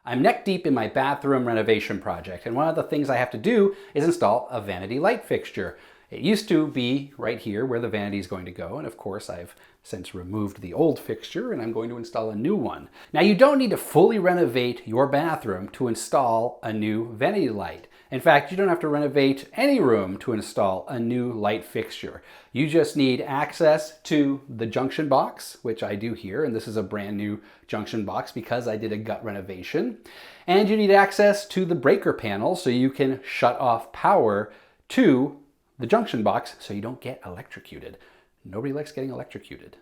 I'm neck deep in my bathroom renovation project, and one of the things I have to do is install a vanity light fixture. It used to be right here where the vanity is going to go, and of course I've since removed the old fixture and I'm going to install a new one. Now you don't need to fully renovate your bathroom to install a new vanity light. In fact, you don't have to renovate any room to install a new light fixture. You just need access to the junction box, which I do here, and this is a brand new junction box because I did a gut renovation. And you need access to the breaker panel so you can shut off power to the junction box so you don't get electrocuted. Nobody likes getting electrocuted.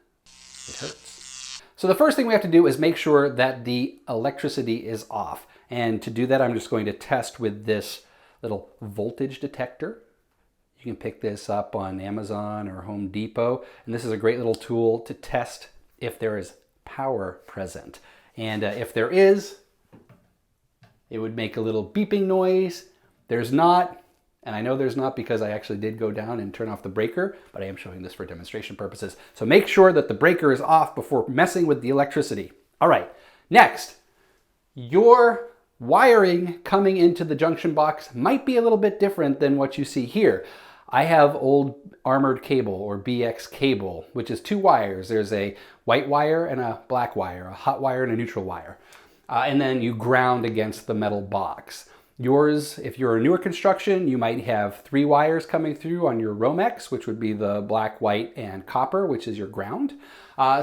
It hurts. So the first thing we have to do is make sure that the electricity is off. And to do that, I'm just going to test with this little voltage detector. You can pick this up on Amazon or Home Depot. And this is a great little tool to test if there is power present. And if there is, it would make a little beeping noise. There's not. And I know there's not because I actually did go down and turn off the breaker, but I am showing this for demonstration purposes. So make sure that the breaker is off before messing with the electricity. All right, next, your wiring coming into the junction box might be a little bit different than what you see here. I have old armored cable or BX cable, which is two wires. There's a white wire and a black wire, a hot wire and a neutral wire. And then you ground against the metal box. Yours, if you're a newer construction, you might have 3 wires coming through on your Romex, which would be the black, white, and copper, which is your ground.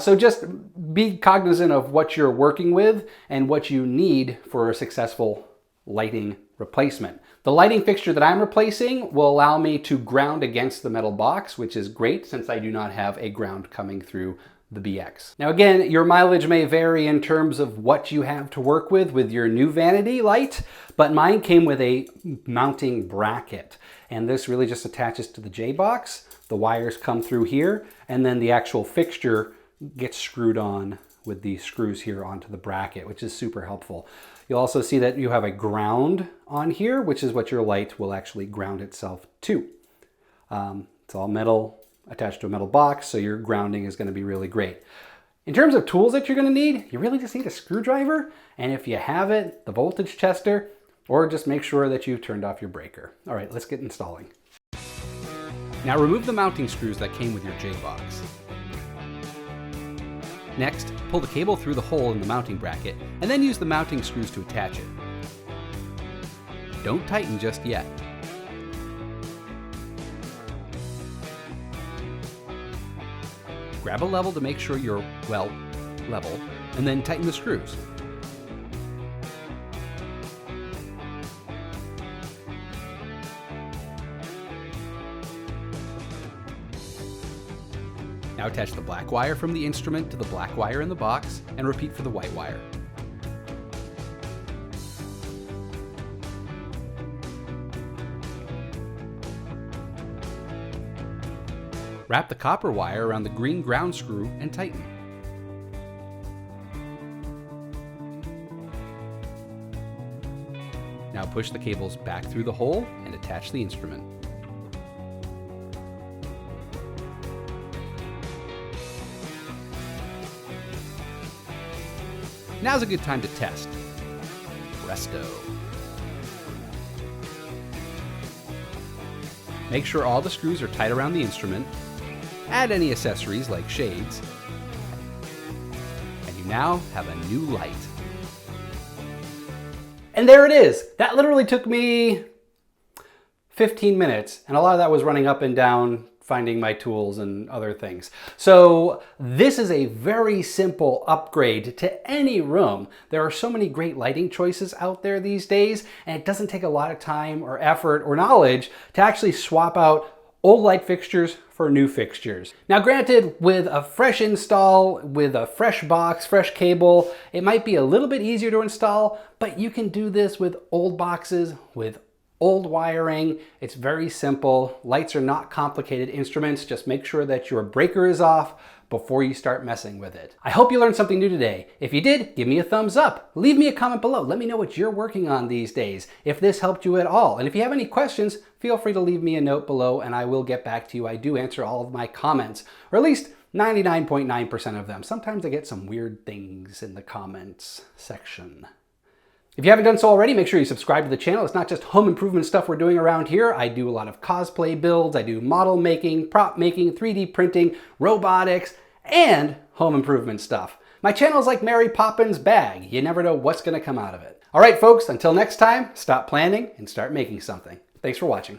So just be cognizant of what you're working with and what you need for a successful lighting replacement. The lighting fixture that I'm replacing will allow me to ground against the metal box, which is great since I do not have a ground coming through the BX. Now again, your mileage may vary in terms of what you have to work with your new vanity light, but mine came with a mounting bracket. And this really just attaches to the J-box. The wires come through here, and then the actual fixture gets screwed on with these screws here onto the bracket, which is super helpful. You'll also see that you have a ground on here, which is what your light will actually ground itself to. It's all metal, attached to a metal box, so your grounding is going to be really great. In terms of tools that you're going to need, you really just need a screwdriver, and if you have it, the voltage tester, or just make sure that you've turned off your breaker. All right, let's get installing. Now remove the mounting screws that came with your J-box. Next, pull the cable through the hole in the mounting bracket, and then use the mounting screws to attach it. Don't tighten just yet. Grab a level to make sure you're, well, level, and then tighten the screws. Now attach the black wire from the instrument to the black wire in the box, and repeat for the white wire. Wrap the copper wire around the green ground screw and tighten. Now push the cables back through the hole and attach the instrument. Now's a good time to test. Presto. Make sure all the screws are tight around the instrument. Add any accessories like shades. And you now have a new light. And there it is. That literally took me 15 minutes, and a lot of that was running up and down, finding my tools and other things. So this is a very simple upgrade to any room. There are so many great lighting choices out there these days, and it doesn't take a lot of time or effort or knowledge to actually swap out old light fixtures for new fixtures. Now granted, with a fresh install, with a fresh box, fresh cable, it might be a little bit easier to install, but you can do this with old boxes, with old wiring. It's very simple. Lights are not complicated instruments. Just make sure that your breaker is off before you start messing with it. I hope you learned something new today. If you did, give me a thumbs up. Leave me a comment below. Let me know what you're working on these days, if this helped you at all. And if you have any questions, feel free to leave me a note below and I will get back to you. I do answer all of my comments, or at least 99.9% of them. Sometimes I get some weird things in the comments section. If you haven't done so already, make sure you subscribe to the channel. It's not just home improvement stuff we're doing around here. I do a lot of cosplay builds, I do model making, prop making, 3D printing, robotics, and home improvement stuff. My channel is like Mary Poppins' bag. You never know what's going to come out of it. All right, folks, until next time, stop planning and start making something. Thanks for watching.